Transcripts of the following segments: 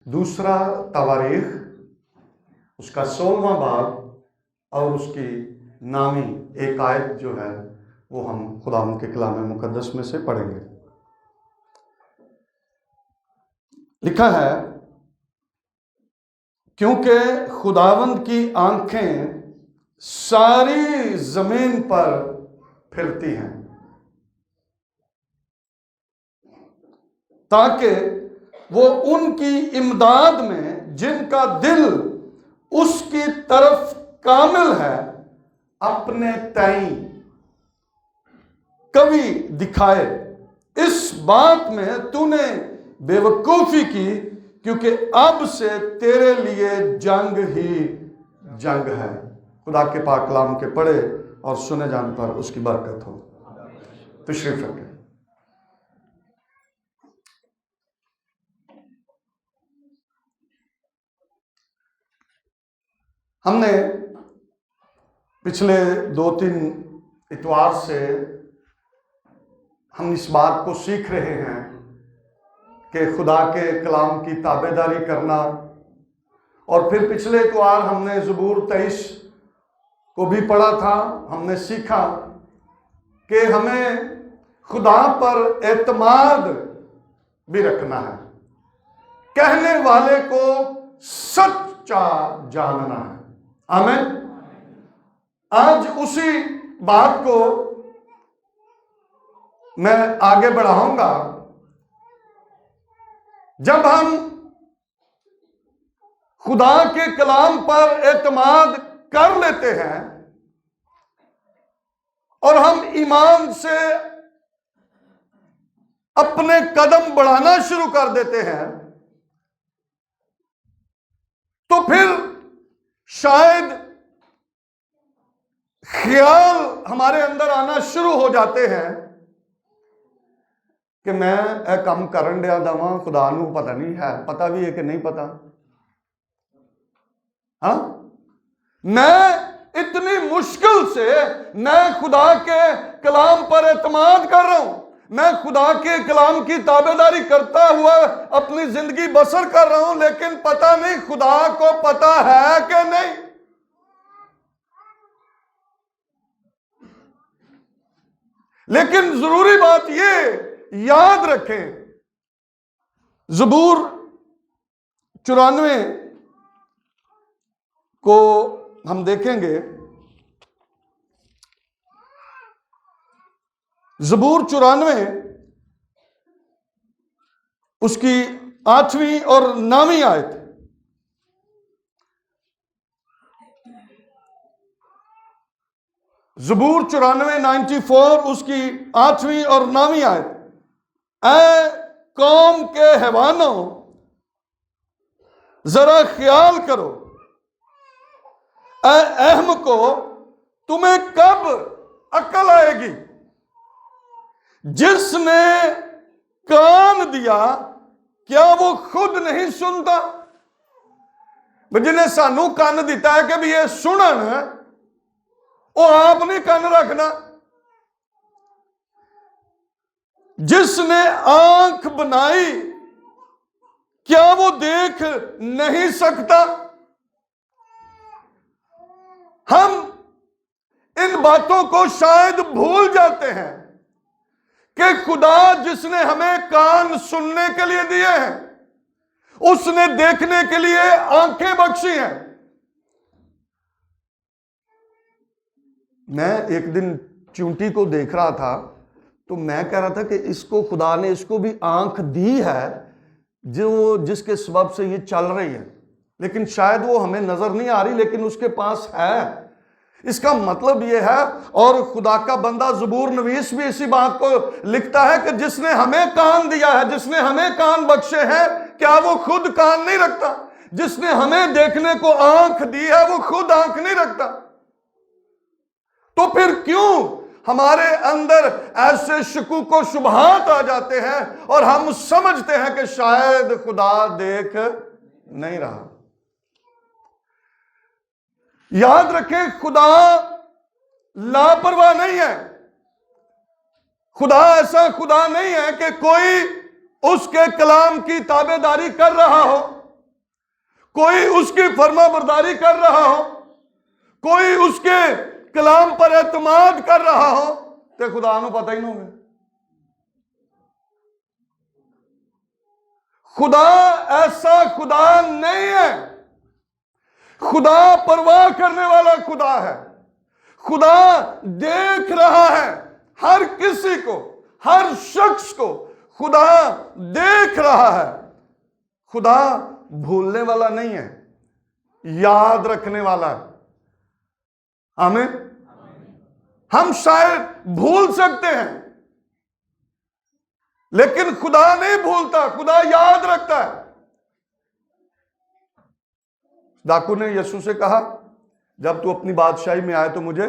दूसरा तवारीख उसका 16वां बाब और उसकी नामी एक आयत जो है वो हम खुदावंद के कलाम मुकद्दस में से पढ़ेंगे। लिखा है, क्योंकि खुदावंद की आंखें सारी जमीन पर फिरती हैं ताकि वो उनकी इमदाद में जिनका दिल उसकी तरफ कामिल है अपने ताई कवि दिखाए। इस बात में तूने बेवकूफी की, क्योंकि अब से तेरे लिए जंग ही जंग है। खुदा के पाक कलाम के पढ़े और सुने जाने पर उसकी बरकत हो। तशरीफ रखें। हमने पिछले 2-3 इतवार से हम इस बात को सीख रहे हैं कि खुदा के कलाम की ताबेदारी करना, और फिर पिछले इतवार हमने ज़बूर 23 को भी पढ़ा था। हमने सीखा कि हमें खुदा पर एतमाद भी रखना है, कहने वाले को सच्चा जानना है। आमीन। आज उसी बात को मैं आगे बढ़ाऊंगा। जब हम खुदा के कलाम पर एतमाद कर लेते हैं और हम ईमान से अपने कदम बढ़ाना शुरू कर देते हैं, तो फिर शायद ख्याल हमारे अंदर आना शुरू हो जाते हैं कि मैं यह काम करन दिया दवा, खुदा नूं पता नहीं है, पता भी है कि नहीं पता। हाँ, मैं इतनी मुश्किल से मैं खुदा के कलाम पर एतमाद कर रहा हूं, मैं खुदा के कलाम की ताबेदारी करता हुआ अपनी जिंदगी बसर कर रहा हूं, लेकिन पता नहीं खुदा को पता है कि नहीं। लेकिन जरूरी बात यह याद रखें, ज़बूर 94 को हम देखेंगे। ज़बूर 94 उसकी 8वीं और 9वीं आयत। ज़बूर 94 उसकी 8वीं और 9वीं आयत। ऐ कौम के हैवानों, जरा ख्याल करो, ऐ अहम को तुम्हें कब अकल आएगी। जिसने कान दिया क्या वो खुद नहीं सुनता। जिन्हें सानू कान दिता है कि भी ये सुनन, वो आप नहीं कान रखना। जिसने आंख बनाई क्या वो देख नहीं सकता। हम इन बातों को शायद भूल जाते हैं कि खुदा जिसने हमें कान सुनने के लिए दिए हैं, उसने देखने के लिए आंखें बख्शी हैं। मैं एक दिन चूंटी को देख रहा था, तो मैं कह रहा था कि इसको खुदा ने इसको भी आंख दी है जो जिसके सबब से ये चल रही है, लेकिन शायद वो हमें नजर नहीं आ रही, लेकिन उसके पास है। इसका मतलब ये है, और खुदा का बंदा ज़बूर नवीस भी इसी बात को लिखता है कि जिसने हमें कान दिया है, जिसने हमें कान बख्शे हैं, क्या वो खुद कान नहीं रखता। जिसने हमें देखने को आंख दी है, वो खुद आंख नहीं रखता। तो फिर क्यों हमारे अंदर ऐसे शकूक व शुबहात आ जाते हैं और हम समझते हैं कि शायद खुदा देख नहीं रहा। याद रखें, खुदा लापरवाह नहीं है। खुदा ऐसा खुदा नहीं है कि कोई उसके कलाम की ताबेदारी कर रहा हो कोई उसकी फर्माबरदारी कर रहा हो, कोई उसके कलाम पर एतमाद कर रहा हो, तो खुदा को पता ही नहीं होगा। खुदा ऐसा खुदा नहीं है। खुदा परवाह करने वाला खुदा है। खुदा देख रहा है हर किसी को, हर शख्स को खुदा देख रहा है। खुदा भूलने वाला नहीं है, याद रखने वाला है। आमीन। हम शायद भूल सकते हैं, लेकिन खुदा नहीं भूलता, खुदा याद रखता है। डाकू ने यीशु से कहा, जब तू अपनी बादशाही में आए तो मुझे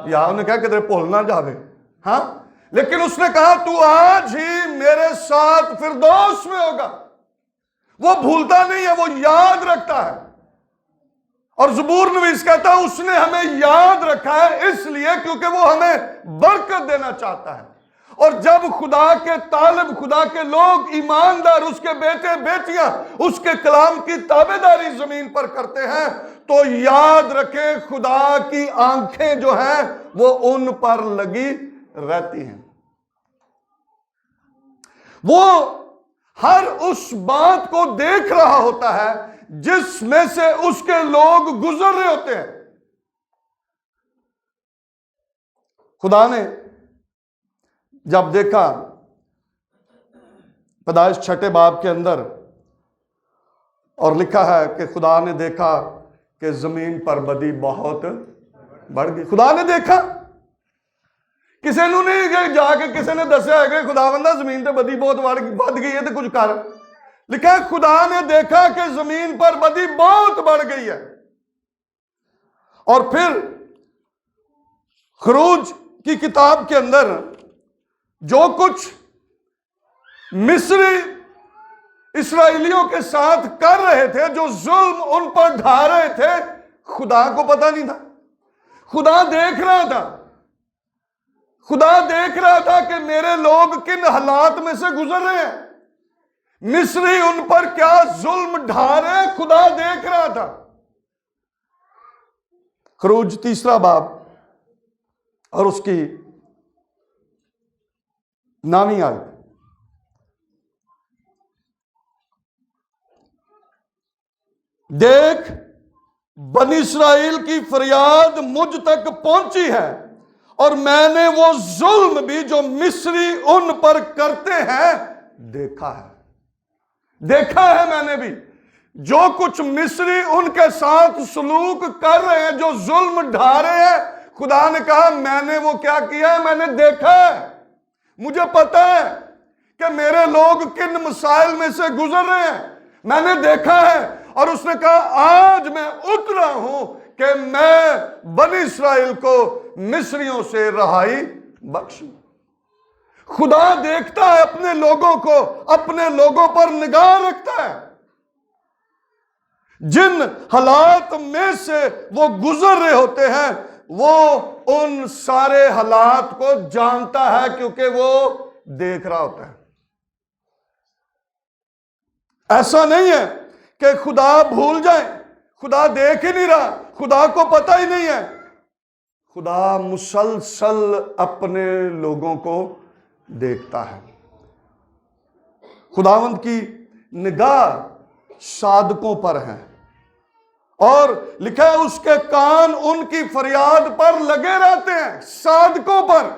याद। ने कहा कि तेरे भूल ना जावे। हाँ, लेकिन उसने कहा तू आज ही मेरे साथ फिरदौस में होगा। वो भूलता नहीं है, वो याद रखता है। और ज़बूर नवीस कहता है उसने हमें याद रखा है इसलिए क्योंकि वो हमें बरकत देना चाहता है। और जब खुदा के तालिब, खुदा के लोग, ईमानदार, उसके बेटे बेटियां उसके कलाम की ताबेदारी जमीन पर करते हैं, तो याद रखें खुदा की आंखें जो हैं वो उन पर लगी रहती हैं। वो हर उस बात को देख रहा होता है जिसमें से उसके लोग गुजर रहे होते हैं। खुदा ने जब देखा पैदाइश 6 बाब के अंदर, और लिखा है कि खुदा ने देखा कि जमीन पर बदी बहुत बढ़ गई। खुदा ने देखा, किसी ने नहीं जाके किसी ने दसिया है कि खुदावंदा जमीन पर बदी बहुत बढ़ गई है तो कुछ कर। लिखा है खुदा ने देखा कि जमीन पर बदी बहुत बढ़ गई है। और फिर खरूज की किताब के अंदर जो कुछ मिस्री इस्राएलियों के साथ कर रहे थे, जो जुल्म उन पर ढा रहे थे, खुदा को पता नहीं था। खुदा देख रहा था। खुदा देख रहा था कि मेरे लोग किन हालात में से गुजर रहे हैं, मिस्री उन पर क्या जुल्म ढा रहे हैं, खुदा देख रहा था। खरूज 3 बाब और उसकी 9वीं आयत। देख, बनी इस्राएल की फरियाद मुझ तक पहुंची है और मैंने वो जुल्म भी जो मिस्री उन पर करते हैं देखा है। देखा है मैंने भी जो कुछ मिस्री उनके साथ सलूक कर रहे हैं, जो जुल्म ढा रहे हैं। खुदा ने कहा मैंने वो क्या किया है, मैंने देखा है। मुझे पता है कि मेरे लोग किन मसाइल में से गुजर रहे हैं, मैंने देखा है। और उसने कहा आज मैं उतरा हूं कि मैं बनी इस्राएल को मिस्रियों से रहाई बख्शूं। खुदा देखता है अपने लोगों को, अपने लोगों पर निगाह रखता है। जिन हालात में से वो गुजर रहे होते हैं, वो उन सारे हालात को जानता है क्योंकि वो देख रहा होता है। ऐसा नहीं है कि खुदा भूल जाए, खुदा देख ही नहीं रहा, खुदा को पता ही नहीं है। खुदा मुसलसल अपने लोगों को देखता है। खुदावंद की निगाह सादकों पर है और लिखा है उसके कान उनकी फरियाद पर लगे रहते हैं, सादकों पर।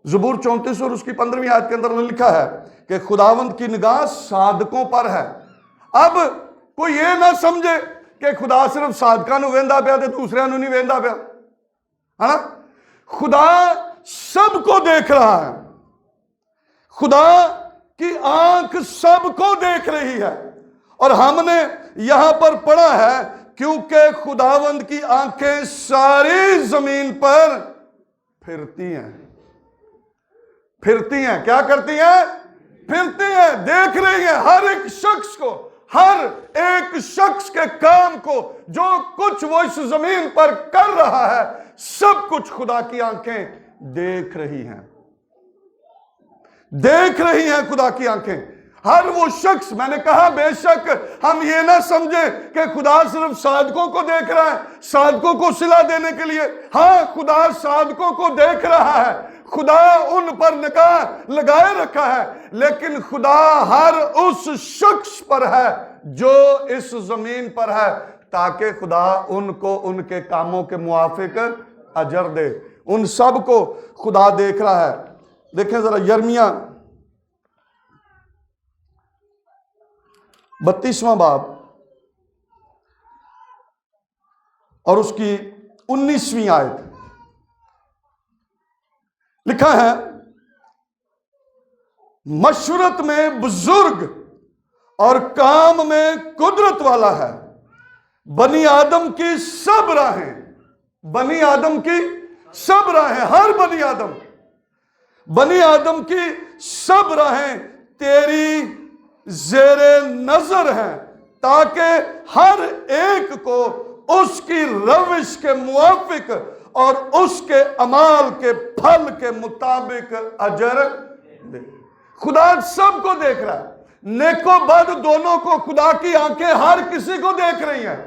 ज़बूर 34 और उसकी 15वीं आयत के अंदर लिखा है कि खुदावंद की निगाह सादकों पर है। अब कोई ये ना समझे कि खुदा सिर्फ सादकां नूं वेंदा पिया ते दूसरियां नूं नहीं वेंदा पिया, है ना। खुदा सबको देख रहा है। खुदा की आंख सबको देख रही है। और हमने यहां पर पढ़ा है क्योंकि खुदावंद की आंखें सारी जमीन पर फिरती हैं। फिरती हैं, क्या करती हैं? फिरती हैं, देख रही हैं हर एक शख्स को, हर एक शख्स के काम को, जो कुछ वो इस जमीन पर कर रहा है, सब कुछ खुदा की आंखें देख रही हैं। देख रही हैं खुदा की आंखें। हर वो शख्स, मैंने कहा बेशक हम ये ना समझे कि खुदा सिर्फ साधकों को देख रहा है, साधकों को सिला देने के लिए। हाँ, खुदा साधकों को देख रहा है, खुदा उन पर निगाह लगाए रखा है, लेकिन खुदा हर उस शख्स पर है जो इस जमीन पर है, ताकि खुदा उनको उनके कामों के मुआफिक अजर दे। उन सब को खुदा देख रहा है। देखें जरा यिर्मयाह 32वां बाब और उसकी 19वीं आयत। लिखा है, मशवरत में बुजुर्ग और काम में कुदरत वाला है। बनी आदम की सब राहें, बनी आदम की सब राहें, हर बनी आदम की सब राहें तेरी जेरे नजर हैं, ताकि हर एक को उसकी रविश के मुआफिक और उसके अमाल के फल के मुताबिक अजर दे। खुदा सबको देख रहा है, नेको बद दोनों को। खुदा की आंखें हर किसी को देख रही हैं।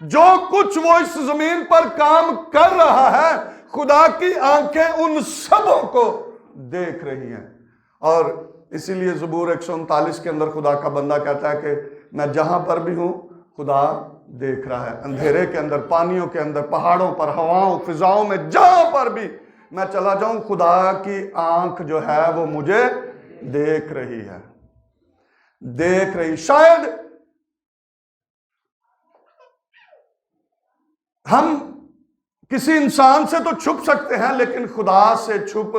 जो कुछ वो इस जमीन पर काम कर रहा है, खुदा की आंखें उन सबों को देख रही हैं। और इसीलिए ज़बूर 139 के अंदर खुदा का बंदा कहता है कि मैं जहां पर भी हूं खुदा देख रहा है। अंधेरे के अंदर, पानियों के अंदर, पहाड़ों पर, हवाओं, फिजाओं में, जहां पर भी मैं चला जाऊं, खुदा की आंख जो है वो मुझे देख रही है, देख रही। शायद हम किसी इंसान से तो छुप सकते हैं, लेकिन खुदा से छुप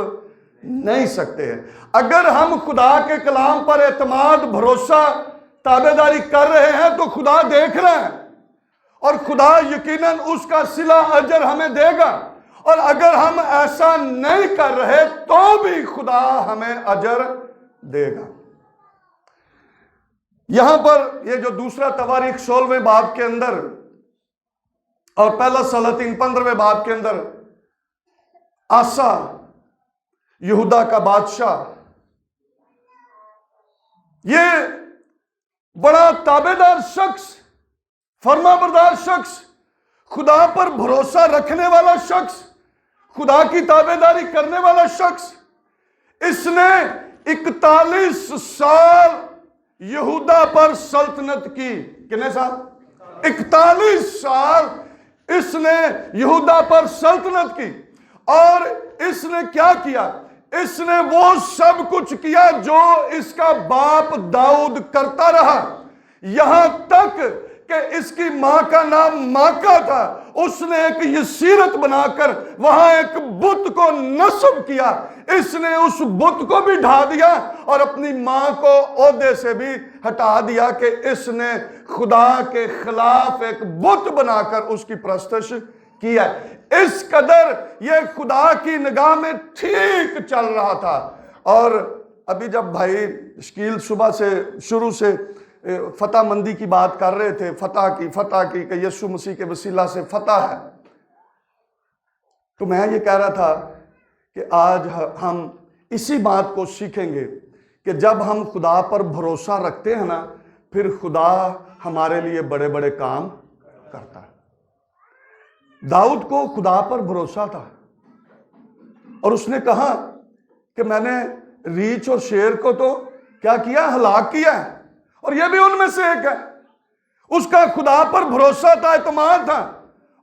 नहीं सकते हैं। अगर हम खुदा के कलाम पर एतमाद, भरोसा, ताबेदारी कर रहे हैं तो खुदा देख रहे हैं, और खुदा यकीनन उसका सिला अजर हमें देगा। और अगर हम ऐसा नहीं कर रहे तो भी खुदा हमें अजर देगा। यहां पर ये जो दूसरा तवारीख 16वें बाब के अंदर और पहला सलातीन 15वें बाब के अंदर, आसा यहूदा का बादशाह, ये बड़ा ताबेदार शख्स, फरमाबरदार शख्स, खुदा पर भरोसा रखने वाला शख्स, खुदा की ताबेदारी करने वाला शख्स, इसने 41 साल यहूदा पर सल्तनत की। कितने साल? 41 साल इसने यहूदा पर सल्तनत की। और इसने क्या किया? इसने वो सब कुछ किया जो इसका बाप दाऊद करता रहा। यहां तक कि इसकी मां का नाम माका था, उसने एक यसीरत बनाकर वहां एक बुत को नस्ब किया। इसने उस बुत को भी ढा दिया और अपनी मां को ओहदे से भी हटा दिया कि इसने खुदा के खिलाफ एक बुत बनाकर उसकी प्रस्तश की है। इस कदर यह खुदा की निगाह में ठीक चल रहा था। और अभी जब भाई शकील सुबह से शुरू से फतह मंदी की बात कर रहे थे, फतह की कि यीशु मसीह के वसीला से फतह है, तो मैं ये कह रहा था कि आज हम इसी बात को सीखेंगे कि जब हम खुदा पर भरोसा रखते हैं ना, फिर खुदा हमारे लिए बड़े बड़े काम करता है। दाऊद को खुदा पर भरोसा था और उसने कहा कि मैंने रीछ और शेर को तो क्या किया? हलाक किया है, और यह भी उनमें से एक है। उसका खुदा पर भरोसा था, एतमाद था,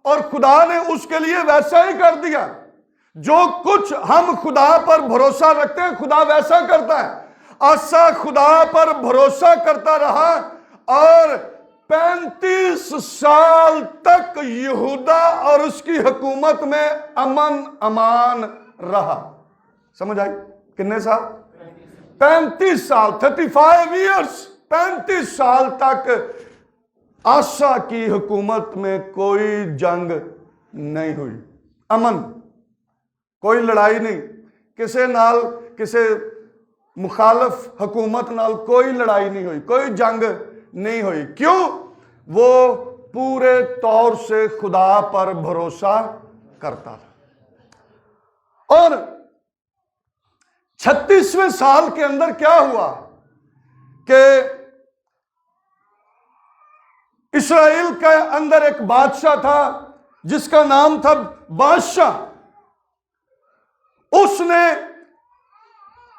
और खुदा ने उसके लिए वैसा ही कर दिया। जो कुछ हम खुदा पर भरोसा रखते हैं, खुदा वैसा करता है। आसा खुदा पर भरोसा करता रहा और 35 साल तक यहूदा और उसकी हुकूमत में अमन अमान रहा। समझ आई? कितने साल? 35 साल, 35 ईयर्स। 35 साल तक आसा की हुकूमत में कोई जंग नहीं हुई, अमन, कोई लड़ाई नहीं, किसे नाल, किसे मुखालफ हुकूमत नाल कोई लड़ाई नहीं हुई, कोई जंग नहीं हुई। क्यों? वो पूरे तौर से खुदा पर भरोसा करता था। और 36वें साल के अंदर क्या हुआ कि इस्राएल के अंदर एक बादशाह था जिसका नाम था बादशाह। उसने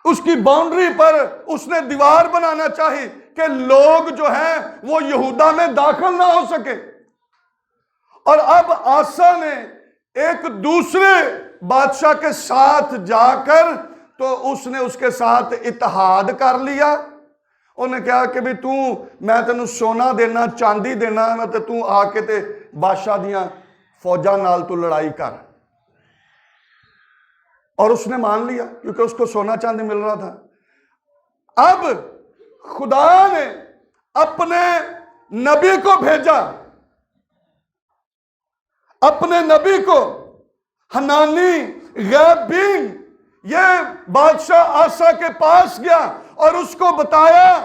उसकी बाउंड्री पर उसने दीवार बनाना चाही कि लोग जो है वो यहूदा में दाखिल ना हो सके। और अब आसा ने एक दूसरे बादशाह के साथ जाकर तो उसने उसके साथ इत्तेहाद कर लिया। उन्हें कहा कि भी तू, मैं तेन सोना देना, चांदी देना, मैं ते तू आके ते बादशाह दियां फौजा नाल तू लड़ाई कर। और उसने मान लिया क्योंकि उसको सोना चांदी मिल रहा था। अब खुदा ने अपने नबी को भेजा, अपने नबी को हनानी गैबीन ये बादशाह आसा के पास गया और उसको बताया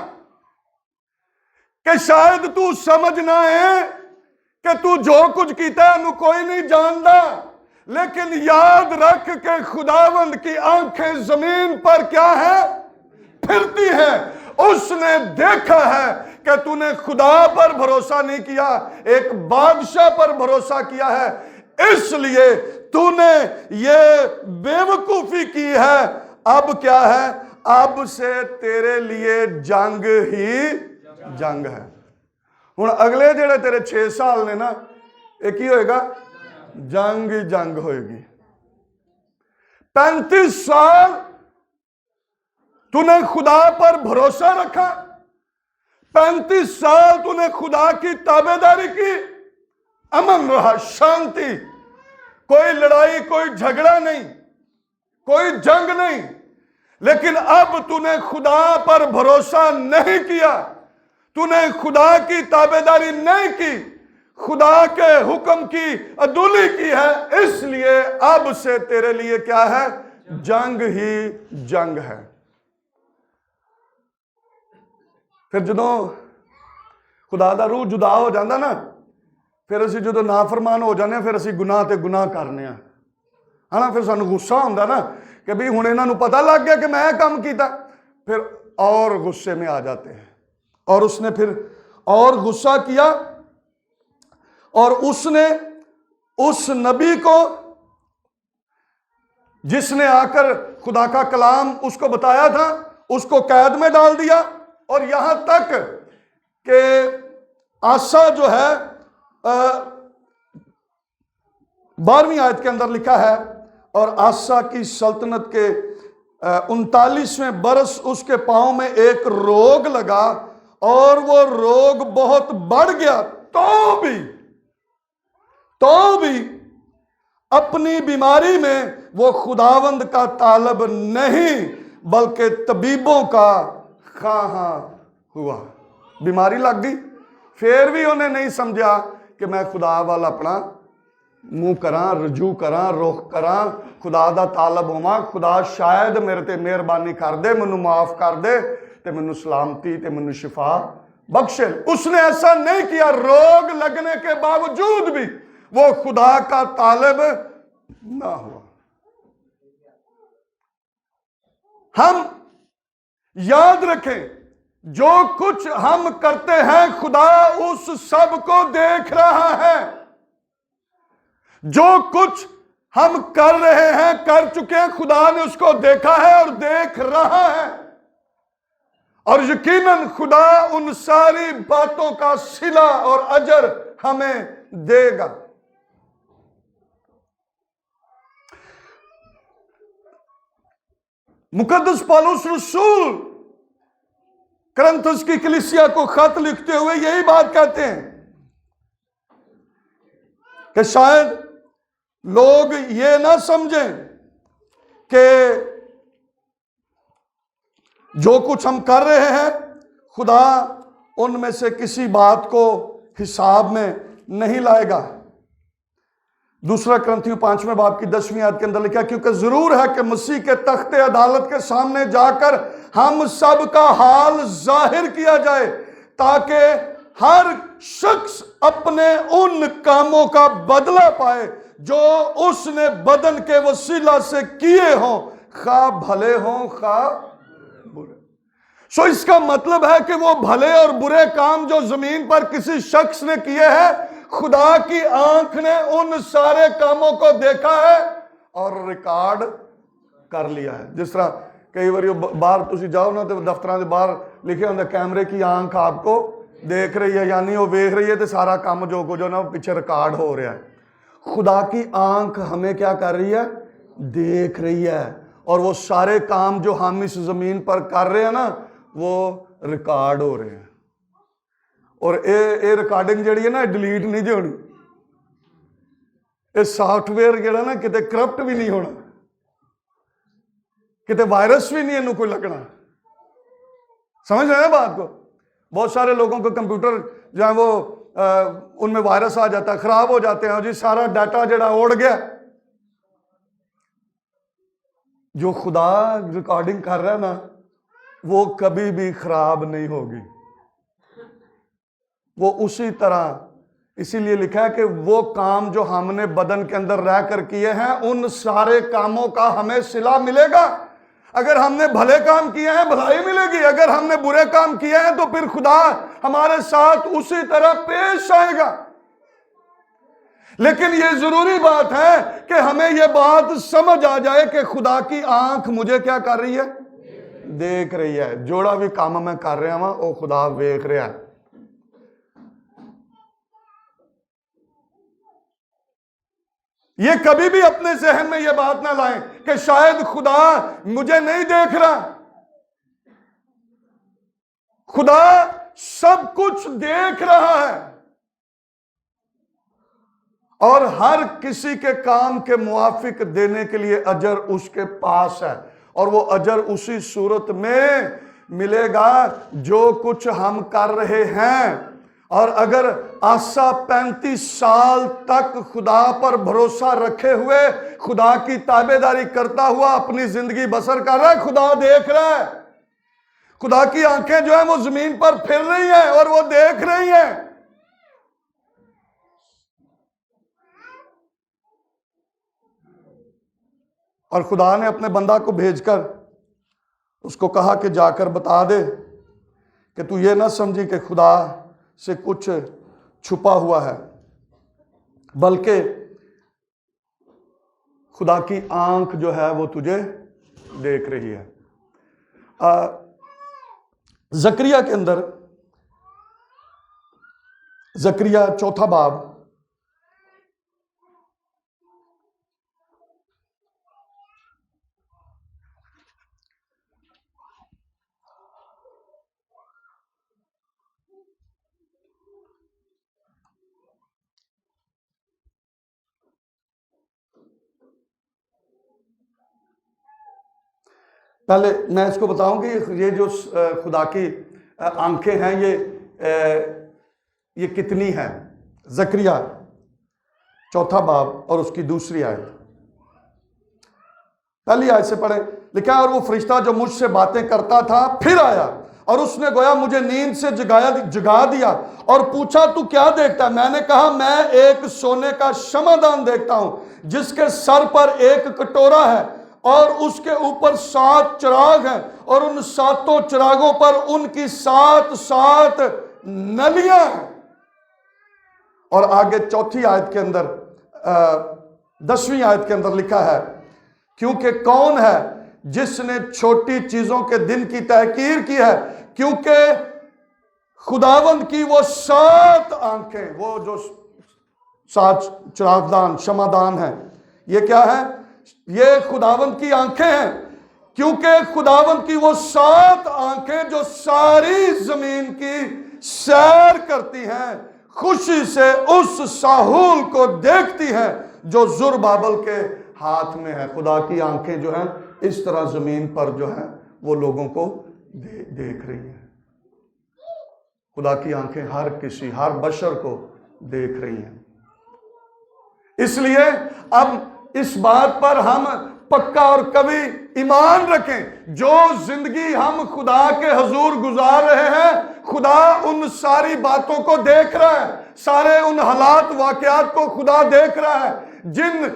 कि शायद तू समझ ना है कि तू जो कुछ कीता है कोई नहीं जानता, लेकिन याद रख के खुदावंद की आंखें जमीन पर क्या है, फिरती है। उसने देखा है कि तूने खुदा पर भरोसा नहीं किया, एक बादशाह पर भरोसा किया है, इसलिए तूने ये बेवकूफी की है। अब क्या है, अब से तेरे लिए जंग ही जंग है। हुण अगले जेड़े तेरे 6 साल ने ना, एक ही होएगा, जंग ही जंग होएगी। 35 साल तूने खुदा पर भरोसा रखा, 35 साल तूने खुदा की ताबेदारी की, अमन रहा, शांति, कोई लड़ाई, कोई झगड़ा नहीं, कोई जंग नहीं। लेकिन अब तूने खुदा पर भरोसा नहीं किया, तूने खुदा की ताबेदारी नहीं की, खुदा के हुक्म की अदुली की है, इसलिए अब से तेरे लिए क्या है, जंग ही जंग है। फिर जदों खुदा दा रूह जुदा हो जाता ना, फिर असीं जो नाफरमान हो जाने, फिर असीं गुनाह ते गुनाह करने, है ना। फिर सानू गुस्सा होंदा ना कि भी हुण इन्हां नूं पता लग गया कि मैं काम कीता, फिर और गुस्से में आ जाते हैं। और उसने फिर और गुस्सा किया और उसने उस नबी को जिसने आकर खुदा का कलाम उसको बताया था, उसको कैद में डाल दिया। और यहां तक कि आसा जो है 12वीं आयत के अंदर लिखा है, और आसा की सल्तनत के 39वें बरस उसके पांव में एक रोग लगा और वो रोग बहुत बढ़ गया, तो भी अपनी बीमारी में वो खुदावंद का तालब नहीं बल्कि तबीबों का खाहा हुआ। बीमारी लग गई, फिर भी उन्हें नहीं समझा कि मैं खुदा वाला अपना मुंह करा, रजू करा, रुख करा, खुदा दा तालब होवा, खुदा शायद मेरे ते मेहरबानी कर दे, मैनू माफ कर दे ते मैनू सलामती ते मैनू शिफा बख्शे। उसने ऐसा नहीं किया, रोग लगने के बावजूद भी वो खुदा का तालिब ना हुआ। हम याद रखें, जो कुछ हम करते हैं खुदा उस सब को देख रहा है। जो कुछ हम कर रहे हैं, कर चुके हैं, खुदा ने उसको देखा है और देख रहा है। और यकीनन खुदा उन सारी बातों का सिला और अजर हमें देगा। मुकद्दस पौलुस रसूल करंथुस की कलीसिया को खत लिखते हुए यही बात कहते हैं कि शायद लोग ये ना समझें कि जो कुछ हम कर रहे हैं खुदा उनमें से किसी बात को हिसाब में नहीं लाएगा। दूसरा करंथियों 5वें बाब की 10वीं आयत के अंदर लिखा, क्योंकि जरूर है कि मसीह के तख्ते अदालत के सामने जाकर हम सब का हाल जाहिर किया जाए, ताकि हर शख्स अपने उन कामों का बदला पाए जो उसने बदन के वसीला से किए हों, खा भले हों खा बुरे। सो इसका मतलब है कि वो भले और बुरे काम जो जमीन पर किसी शख्स ने किए हैं, खुदा की आंख ने उन सारे कामों को देखा है और रिकॉर्ड कर लिया है। जिस तरह कई बार बाहर तुम जाओ ना तो दफ्तर के बाहर लिखे होंगे कैमरे की आंख आपको देख रही है, यानी वो वेख रही है तो सारा काम जो कुछ ना पीछे रिकॉर्ड हो रहा है। खुदा की आंख हमें क्या कर रही है? देख रही है, और वो सारे काम जो हम इस जमीन पर कर रहे हैं ना वो रिकॉर्ड हो रहे हैं। और ये रिकॉर्डिंग जी है ना डिलीट नहीं जी होनी, ये सॉफ्टवेयर जो ना कितने करप्ट भी नहीं होना, कितने वायरस भी नहीं इनू कोई लगना। समझ रहे हैं बात को? बहुत सारे लोगों को कंप्यूटर जो है वो उनमें वायरस आ जाता है, खराब हो जाते हैं जी, सारा डाटा जड़ा उड़ गया। जो खुदा रिकॉर्डिंग कर रहा है ना वो कभी भी खराब नहीं होगी, वो उसी तरह। इसीलिए लिखा है कि वो काम जो हमने बदन के अंदर रह कर किए हैं उन सारे कामों का हमें सिला मिलेगा। अगर हमने भले काम किए हैं भलाई मिलेगी, अगर हमने बुरे काम किए हैं तो फिर खुदा हमारे साथ उसी तरह पेश आएगा। लेकिन ये जरूरी बात है कि हमें यह बात समझ आ जाए कि खुदा की आंख मुझे क्या कर रही है? देख रही है। जोड़ा भी काम मैं कर रहा हूं वो खुदा वेख रहा है। ये कभी भी अपने जहन में यह बात ना लाएं कि शायद खुदा मुझे नहीं देख रहा। खुदा सब कुछ देख रहा है और हर किसी के काम के मुआफिक देने के लिए अजर उसके पास है, और वो अजर उसी सूरत में मिलेगा जो कुछ हम कर रहे हैं। और अगर आसा 35 साल तक खुदा पर भरोसा रखे हुए खुदा की ताबेदारी करता हुआ अपनी जिंदगी बसर कर रहा है, खुदा देख रहा है। खुदा की आंखें जो है वो जमीन पर फिर रही हैं और वो देख रही हैं। और खुदा ने अपने बंदा को भेजकर उसको कहा कि जाकर बता दे कि तू ये ना समझी कि खुदा से कुछ छुपा हुआ है, बल्कि खुदा की आंख जो है वो तुझे देख रही है। जकरिया के अंदर, जकरिया 4 बाब पहले मैं इसको बताऊं कि ये जो खुदा की आंखें हैं ये कितनी हैं। जकरिया 4 बाब और उसकी दूसरी आयत, पहली आयत से पढ़े। लिखा, और वो फरिश्ता जो मुझसे बातें करता था फिर आया और उसने गोया मुझे नींद से जगा दिया और पूछा तू क्या देखता है? मैंने कहा मैं एक सोने का क्षमादान देखता हूं जिसके सर पर एक कटोरा है और उसके ऊपर 7 चिराग हैं और उन 7 चिरागों पर उनकी 7 नलियां हैं। और आगे 4 आयत के अंदर 10वीं आयत के अंदर लिखा है, क्योंकि कौन है जिसने छोटी चीजों के दिन की तहकीर की है, क्योंकि खुदावंद की वो 7 आंखें, वो जो 7 चिरागदान क्षमादान है, ये क्या है? ये खुदावंद की आंखें हैं, क्योंकि खुदावंद की वो 7 आंखें जो सारी जमीन की सैर करती हैं, खुशी से उस साहुल को देखती हैं जो जुरबाबल के हाथ में है। खुदा की आंखें जो हैं इस तरह जमीन पर जो है वो लोगों को देख रही हैं। खुदा की आंखें हर किसी, हर बशर को देख रही हैं। इसलिए अब इस बात पर हम पक्का और कभी ईमान रखें, जो जिंदगी हम खुदा के हजूर गुजार रहे हैं, खुदा उन सारी बातों को देख रहा है, सारे उन हालात वाकयात को खुदा देख रहा है जिन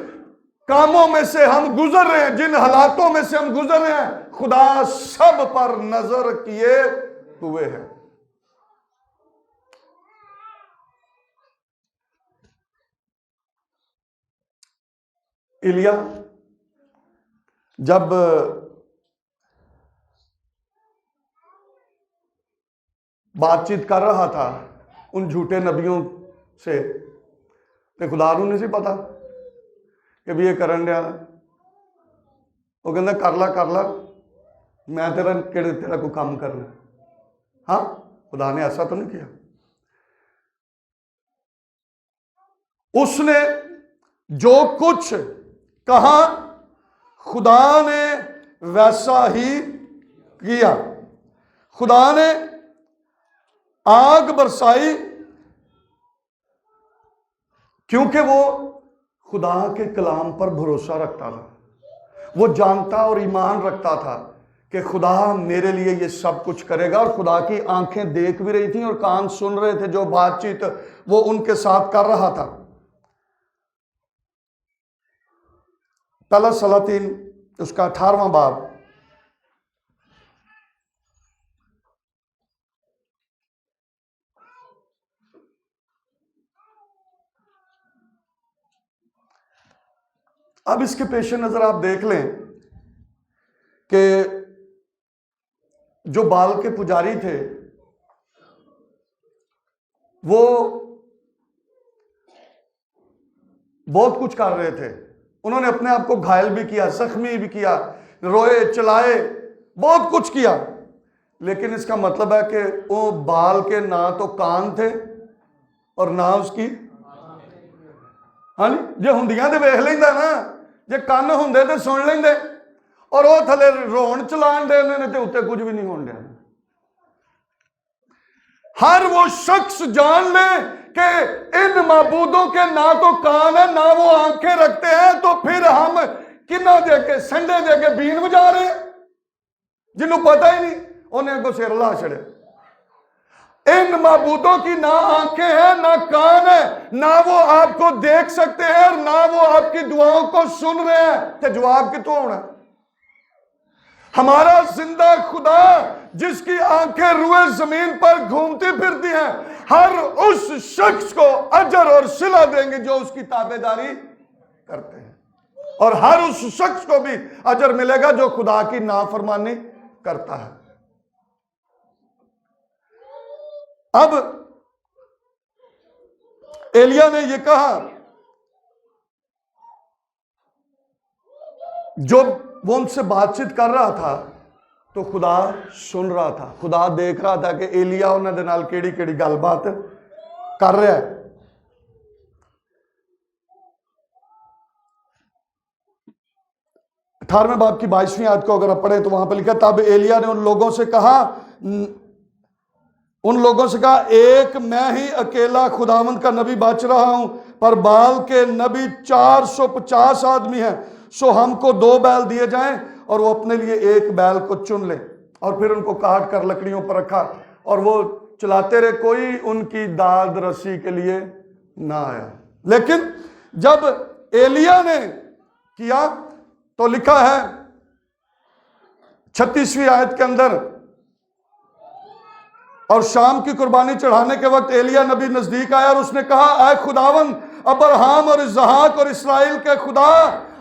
कामों में से हम गुजर रहे हैं, जिन हालातों में से हम गुजर रहे हैं, खुदा सब पर नजर किए हुए हैं। एलिया जब बातचीत कर रहा था उन झूठे नबियों से, तो खुदा नूं नहीं सी पता कि भी ये करन दिया। वो कहना कर ला, मैं तेरा कोई काम करना। हाँ, खुदा ने ऐसा तो नहीं किया। उसने जो कुछ कहा खुदा ने वैसा ही किया। खुदा ने आग बरसाई क्योंकि वो खुदा के कलाम पर भरोसा रखता था। वो जानता और ईमान रखता था कि खुदा मेरे लिए ये सब कुछ करेगा, और खुदा की आंखें देख भी रही थी और कान सुन रहे थे जो बातचीत वो उनके साथ कर रहा था। पहला सलातीन उसका 18वां बाब। अब इसके पेश नजर आप देख लें कि जो बाल के पुजारी थे वो बहुत कुछ कर रहे थे। उन्होंने अपने आप को घायल भी किया, जख्मी भी किया, रोए चिल्लाए, बहुत कुछ किया। लेकिन इसका मतलब है कि वो बाल के ना तो कान थे और ना उसकी, हाँ जी, जे हुंदियां ते वेख लेंदा ना, जे कान हुंदे ते सुन लेंदे, और वो थले रोन चलान दे ने ते उत्ते कुछ भी नहीं होने दिया। हर वो शख्स जान ले कि इन माबूदों के ना तो कान है ना वो आंखें रखते हैं, तो फिर हम किन्ना देके संडे देके बीन बजा रहे हैं, जिन्हों पता ही नहीं उन्हें को सिर ला छड़े। इन माबूदों की ना आंखें हैं ना कान है, ना वो आपको देख सकते हैं और ना वो आपकी दुआओं को सुन रहे हैं, तो जवाब कितों होना? हमारा जिंदा खुदा जिसकी आंखें रुए जमीन पर घूमती फिरती हैं, हर उस शख्स को अजर और सिला देंगे जो उसकी ताबेदारी करते हैं, और हर उस शख्स को भी अजर मिलेगा जो खुदा की नाफरमानी करता है। अब एलिया ने यह कहा, जो वो उनसे बातचीत कर रहा था तो खुदा सुन रहा था, खुदा देख रहा था कि एलिया उन्होंने नाल केड़ी केड़ी गलबात कर रहा है। अठारहवें बाब की 22वीं आयत को अगर आप पढ़े तो वहां पर लिखा, तब एलिया ने उन लोगों से कहा, एक मैं ही अकेला खुदावंद का नबी बच रहा हूं, पर बाल के नबी 450 आदमी हैं, सो हमको 2 बैल दिए जाएं और वो अपने लिए एक बैल को चुन ले। और फिर उनको काट कर लकड़ियों पर रखा और वो चलाते रहे, कोई उनकी दाद रस्सी के लिए ना आया। लेकिन जब एलिया ने किया तो लिखा है 36वीं आयत के अंदर, और शाम की कुर्बानी चढ़ाने के वक्त एलिया नबी नजदीक आया और उसने कहा, आए खुदावंद अब्राहम और इसहाक और इस्राएल के खुदा,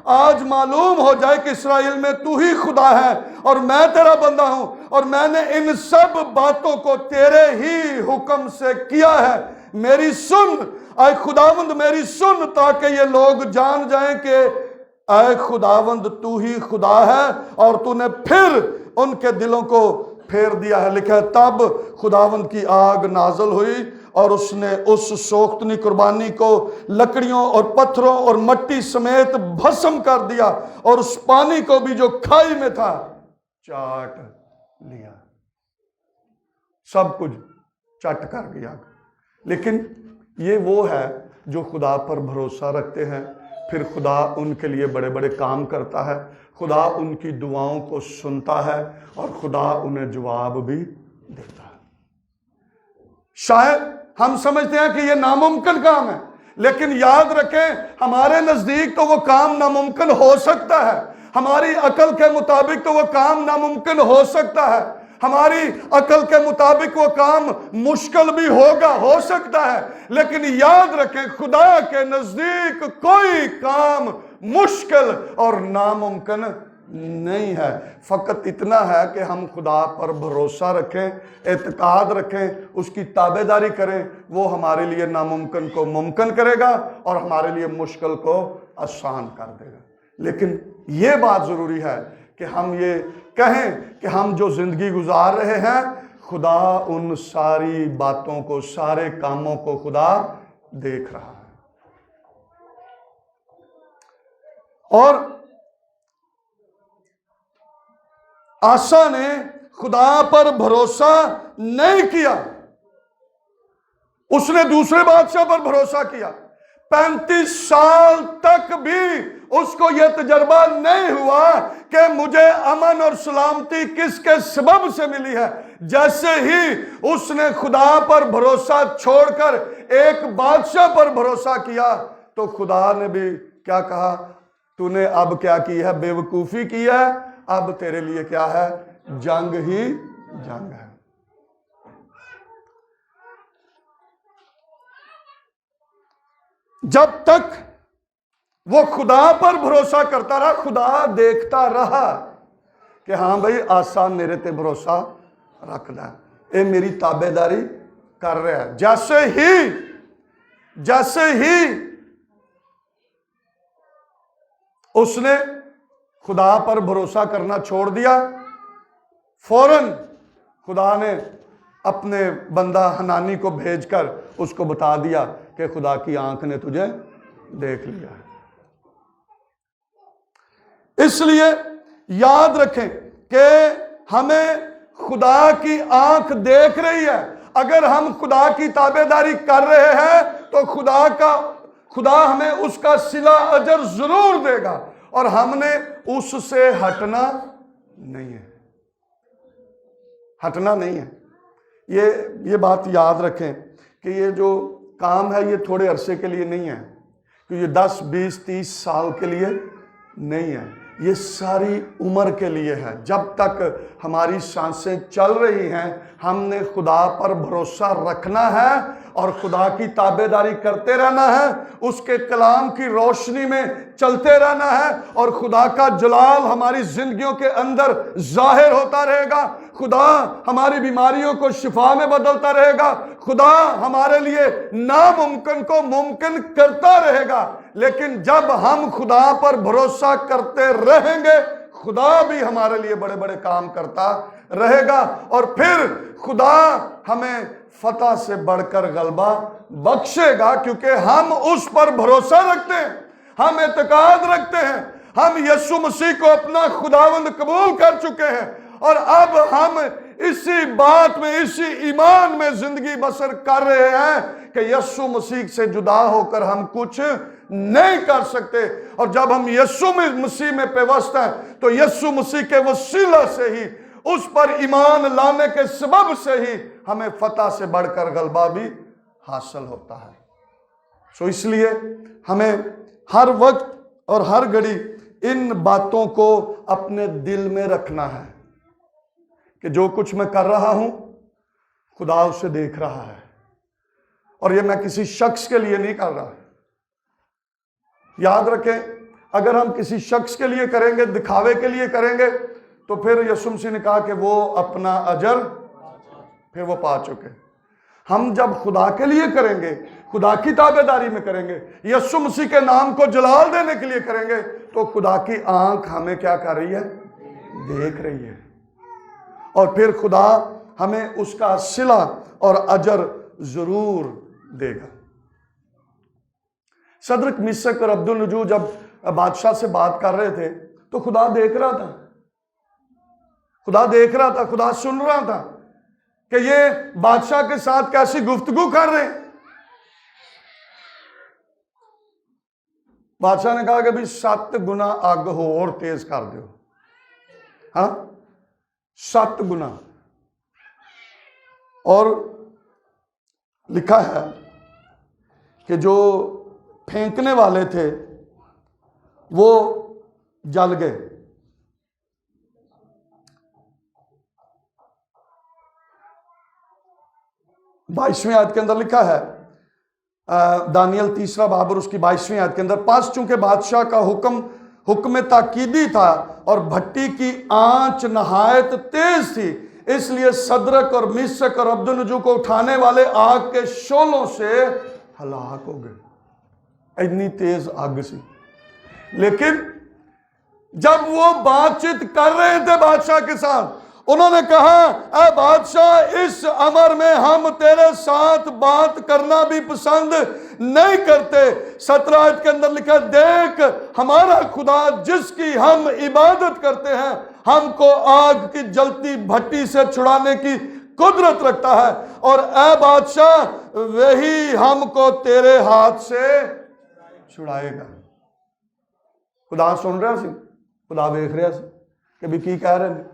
आज मालूम हो जाए कि इस्राएल में तू ही खुदा है और मैं तेरा बंदा हूं, और मैंने इन सब बातों को तेरे ही हुक्म से किया है। मेरी सुन आए खुदावंद, मेरी सुन, ताकि ये लोग जान जाएं कि आए खुदावंद तू ही खुदा है, और तूने फिर उनके दिलों को फेर दिया है। लिखा है, तब खुदावंद की आग नाजल हुई और उसने उस सोख्तनी कुर्बानी को लकड़ियों और पत्थरों और मट्टी समेत भस्म कर दिया, और उस पानी को भी जो खाई में था चाट लिया। सब कुछ चट कर दिया। लेकिन ये वो है जो खुदा पर भरोसा रखते हैं, फिर खुदा उनके लिए बड़े बड़े काम करता है, खुदा उनकी दुआओं को सुनता है और खुदा उन्हें जवाब भी देता है। शायद हम समझते हैं कि यह नामुमकिन काम है, लेकिन याद रखें हमारे नजदीक तो वो काम नामुमकिन हो सकता है, हमारी अकल के मुताबिक तो वो काम नामुमकिन हो सकता है, हमारी अकल के मुताबिक वो काम मुश्किल भी होगा, हो सकता है, लेकिन याद रखें खुदा के नजदीक कोई काम मुश्किल और नामुमकिन नहीं है। फकत इतना है कि हम खुदा पर भरोसा रखें, एतकाद रखें, उसकी ताबेदारी करें, वो हमारे लिए नामुमकिन को मुमकिन करेगा और हमारे लिए मुश्किल को आसान कर देगा। लेकिन ये बात ज़रूरी है कि हम ये कहें कि हम जो ज़िंदगी गुजार रहे हैं, खुदा उन सारी बातों को, सारे कामों को खुदा देख रहा है। और आसा ने खुदा पर भरोसा नहीं किया, उसने दूसरे बादशाह पर भरोसा किया। 35 साल तक भी उसको यह तजर्बा नहीं हुआ कि मुझे अमन और सलामती किसके सबब से मिली है। जैसे ही उसने खुदा पर भरोसा छोड़कर एक बादशाह पर भरोसा किया तो खुदा ने भी क्या कहा, तूने अब क्या की है, बेवकूफी की है, अब तेरे लिए क्या है, जंग ही जंग है। जब तक वो खुदा पर भरोसा करता रहा, खुदा देखता रहा कि हां भाई आसा मेरे ते भरोसा रखदा है, ये मेरी ताबेदारी कर रहा है। जैसे ही उसने खुदा पर भरोसा करना छोड़ दिया, फौरन खुदा ने अपने बंदा हनानी को भेजकर उसको बता दिया कि खुदा की आंख ने तुझे देख लिया है। इसलिए याद रखें कि हमें खुदा की आंख देख रही है। अगर हम खुदा की ताबेदारी कर रहे हैं तो खुदा हमें उसका सिला अजर जरूर देगा और हमने उससे हटना नहीं है, हटना नहीं है। ये बात याद रखें कि ये जो काम है ये थोड़े अरसे के लिए नहीं है, कि ये 10, 20, 30 साल के लिए नहीं है, ये सारी उम्र के लिए है। जब तक हमारी सांसें चल रही हैं हमने खुदा पर भरोसा रखना है और खुदा की ताबेदारी करते रहना है, उसके कलाम की रोशनी में चलते रहना है और खुदा का जलाल हमारी जिंदगियों के अंदर जाहिर होता रहेगा। खुदा हमारी बीमारियों को शिफा में बदलता रहेगा, खुदा हमारे लिए नामुमकिन को मुमकिन करता रहेगा। लेकिन जब हम खुदा पर भरोसा करते रहेंगे खुदा भी हमारे लिए बड़े बड़े काम करता रहेगा और फिर खुदा हमें फतह से बढ़कर गलबा बख्शेगा, क्योंकि हम उस पर भरोसा रखते हैं, हम एतकाद रखते हैं, हम यीशु मसीह को अपना खुदावंद कबूल कर चुके हैं और अब हम इसी बात में, इसी ईमान में जिंदगी बसर कर रहे हैं कि यीशु मसीह से जुदा होकर हम कुछ नहीं कर सकते। और जब हम यीशु मसीह में पेवस्त हैं तो यीशु मसीह के वसीला से ही, उस पर ईमान लाने के सबब से ही हमें फतह से बढ़कर गलबा भी हासिल होता है। सो इसलिए हमें हर वक्त और हर घड़ी इन बातों को अपने दिल में रखना है कि जो कुछ मैं कर रहा हूं खुदा उसे देख रहा है और ये मैं किसी शख्स के लिए नहीं कर रहा। याद रखें, अगर हम किसी शख्स के लिए करेंगे, दिखावे के लिए करेंगे, तो फिर यीशु मसीह ने कहा कि वो अपना अजर फिर वो पा चुके। हम जब खुदा के लिए करेंगे, खुदा की ताबेदारी में करेंगे, यीशु मसीह के नाम को जलाल देने के लिए करेंगे, तो खुदा की आंख हमें क्या कर रही है, देख रही है और फिर खुदा हमें उसका सिला और अजर जरूर देगा। सदरक, मिशक और अब्दुल-नजूर जब बादशाह से बात कर रहे थे तो खुदा देख रहा था, खुदा देख रहा था, खुदा सुन रहा था कि ये बादशाह के साथ कैसी गुफ्तगू कर रहे हैं। बादशाह ने कहा कि भी 7 गुना आग हो और तेज कर दो। हाँ, 7 गुना। और लिखा है कि जो फेंकने वाले थे वो जल गए। बाईसवीं आयत के अंदर लिखा है, दानियल 3 बाब और उसकी 22वीं आयत के अंदर, पास चूंकि बादशाह का हुक्म ताकीदी था और भट्टी की आंच नहायत तेज थी, इसलिए सदरक और मिशक और अब्दुन्नजू को उठाने वाले आग के शोलों से हलाक हो गए। इतनी तेज आग सी। लेकिन जब वो बातचीत कर रहे थे बादशाह के साथ, उन्होंने कहा, ऐ बादशाह, इस अमर में हम तेरे साथ बात करना भी पसंद नहीं करते। 17 आयत के अंदर लिखा, देख हमारा खुदा जिसकी हम इबादत करते हैं हमको आग की जलती भट्टी से छुड़ाने की कुदरत रखता है, और ऐ बादशाह वही हमको तेरे हाथ से छुड़ाएगा। खुदा सुन रहा सी, खुदा वेख रहा सी कि भी की कह रहे हैं,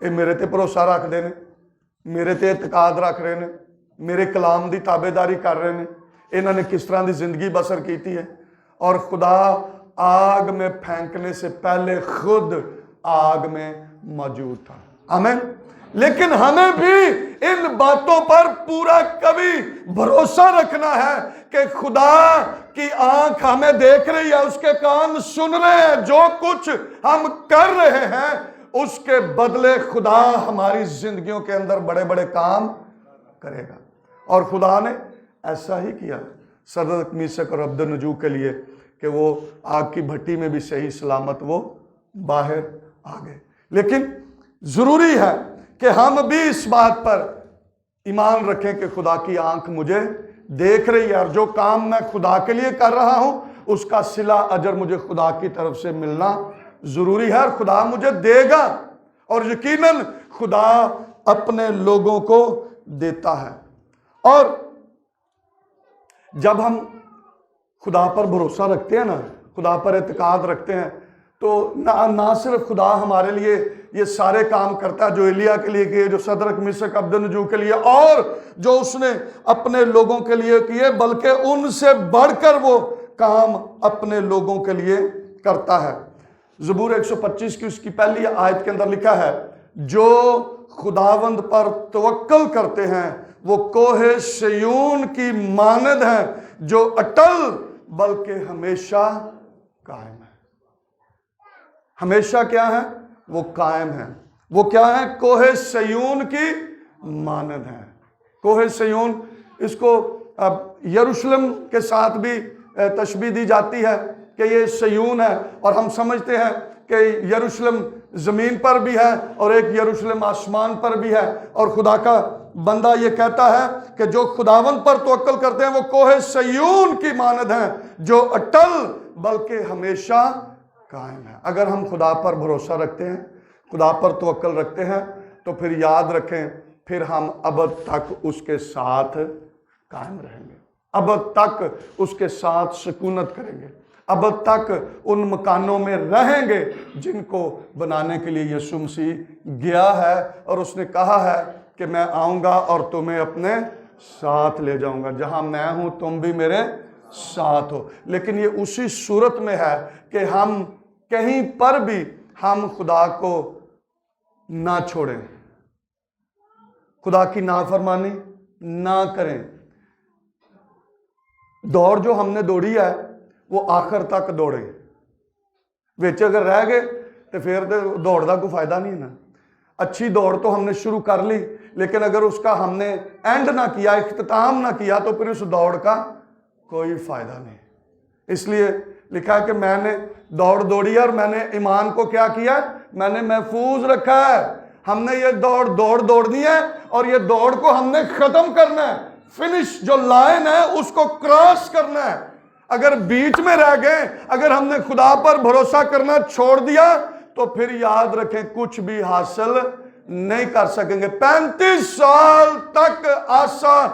ये मेरे ते भरोसा रखते हैं, मेरे ते इतकाद रख रहे हैं, मेरे कलाम की ताबेदारी कर रहे हैं, इन्होंने किस तरह की जिंदगी बसर की है। और खुदा आग में फेंकने से पहले खुद आग में मौजूद था। आमीन। लेकिन हमें भी इन बातों पर पूरा कभी भरोसा रखना है कि खुदा की आंख हमें देख रही है, उसके कान सुन रहे हैं, जो कुछ हम कर रहे हैं उसके बदले खुदा हमारी जिंदगियों के अंदर बड़े बड़े काम करेगा। और खुदा ने ऐसा ही किया सदरक, मिशक और अब्दुन्नजू के लिए कि वो आग की भट्टी में भी सही सलामत वो बाहर आ गए। लेकिन जरूरी है कि हम भी इस बात पर ईमान रखें कि खुदा की आंख मुझे देख रही है, और जो काम मैं खुदा के लिए कर रहा हूं उसका सिला अजर मुझे खुदा की तरफ से मिलना जरूरी है, और खुदा मुझे देगा, और यकीनन खुदा अपने लोगों को देता है। और जब हम खुदा पर भरोसा रखते हैं ना, खुदा पर इत्काद रखते हैं, तो ना सिर्फ खुदा हमारे लिए ये सारे काम करता है जो एलिया के लिए किए, जो सदरक, मिशक, अब्दुन्नजू के लिए, और जो उसने अपने लोगों के लिए किए, बल्कि उनसे बढ़कर वो काम अपने लोगों के लिए करता है। ज़बूर 125 की उसकी पहली आयत के अंदर लिखा है, जो खुदावंद पर तवक्कल करते हैं वो कोहे सयून की मानद हैं, जो अटल बल्कि हमेशा कायम है। हमेशा क्या है? वो कायम है। वो क्या है? कोहे सयून की मानद है। कोहे सयून, इसको यरूशलेम के साथ भी तशबीह दी जाती है कि ये सयून है, और हम समझते हैं कि यरूशलेम जमीन पर भी है और एक यरूशलेम आसमान पर भी है। और खुदा का बंदा ये कहता है कि जो खुदावंद पर तवक्कल करते हैं वो कोहे सयून की मानद हैं, जो अटल बल्कि हमेशा कायम है। अगर हम खुदा पर भरोसा रखते हैं, खुदा पर तवक्कल रखते हैं, तो फिर याद रखें, फिर हम अबद तक उसके साथ कायम रहेंगे, अबद तक उसके साथ सुकूनत करेंगे, अबद तक उन मकानों में रहेंगे जिनको बनाने के लिए यीशु मसीह गया है। और उसने कहा है कि मैं आऊँगा और तुम्हें अपने साथ ले जाऊँगा, जहाँ मैं हूँ तुम भी मेरे साथ हो। लेकिन ये उसी सूरत में है कि हम कहीं पर भी हम खुदा को ना छोड़ें, खुदा की नाफरमानी ना करें। दौड़ जो हमने दौड़ी है वो आखिर तक दौड़े, विच अगर रह गए तो फिर दौड़ का कोई फायदा नहीं है ना। अच्छी दौड़ तो हमने शुरू कर ली, लेकिन अगर उसका हमने एंड ना किया, इख्तिताम ना किया, तो फिर उस दौड़ का कोई फायदा नहीं। इसलिए लिखा है कि मैंने दौड़ दौड़ी और मैंने ईमान को क्या किया? मैंने महफूज रखा है। हमने ये दौड़ दौड़नी है और ये दौड़ को हमने खत्म करना है। फिनिश जो लाइन है उसको क्रॉस करना है। अगर बीच में रह गए, अगर हमने खुदा पर भरोसा करना छोड़ दिया, तो फिर याद रखें कुछ भी हासिल नहीं कर सकेंगे। 35 साल तक आसा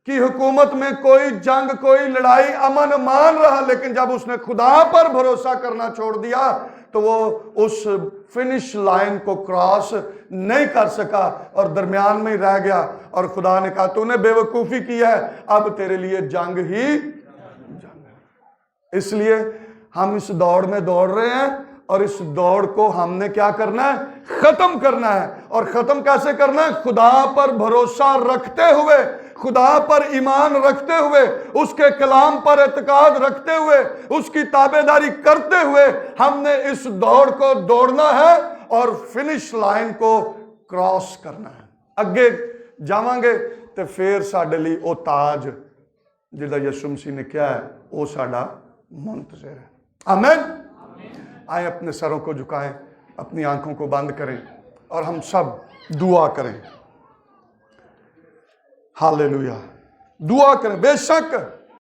की हुकूमत में कोई जंग, कोई लड़ाई, अमन अमान रहा, लेकिन जब उसने खुदा पर भरोसा करना छोड़ दिया तो वो उस फिनिश लाइन को क्रॉस नहीं कर सका और दरमियान में ही रह गया। और खुदा ने कहा तूने बेवकूफ़ी की है, अब तेरे लिए जंग ही इसलिए हम इस दौड़ में दौड़ रहे हैं और इस दौड़ को हमने क्या करना है, खत्म करना है। और खत्म कैसे करना है? खुदा पर भरोसा रखते हुए, खुदा पर ईमान रखते हुए, उसके कलाम पर एतकाद रखते हुए, उसकी ताबेदारी करते हुए हमने इस दौड़ को दौड़ना है और फिनिश लाइन को क्रॉस करना है। अगे जावांगे तो फिर साडे लई वो ताज जिहड़ा यीशु मसीह ने कहा है वो साडा मुंतज़िर है। आमीन। आए अपने सरों को झुकाएं, अपनी आंखों को बंद करें और हम सब दुआ करें। हालेलुया। दुआ करें। बेशक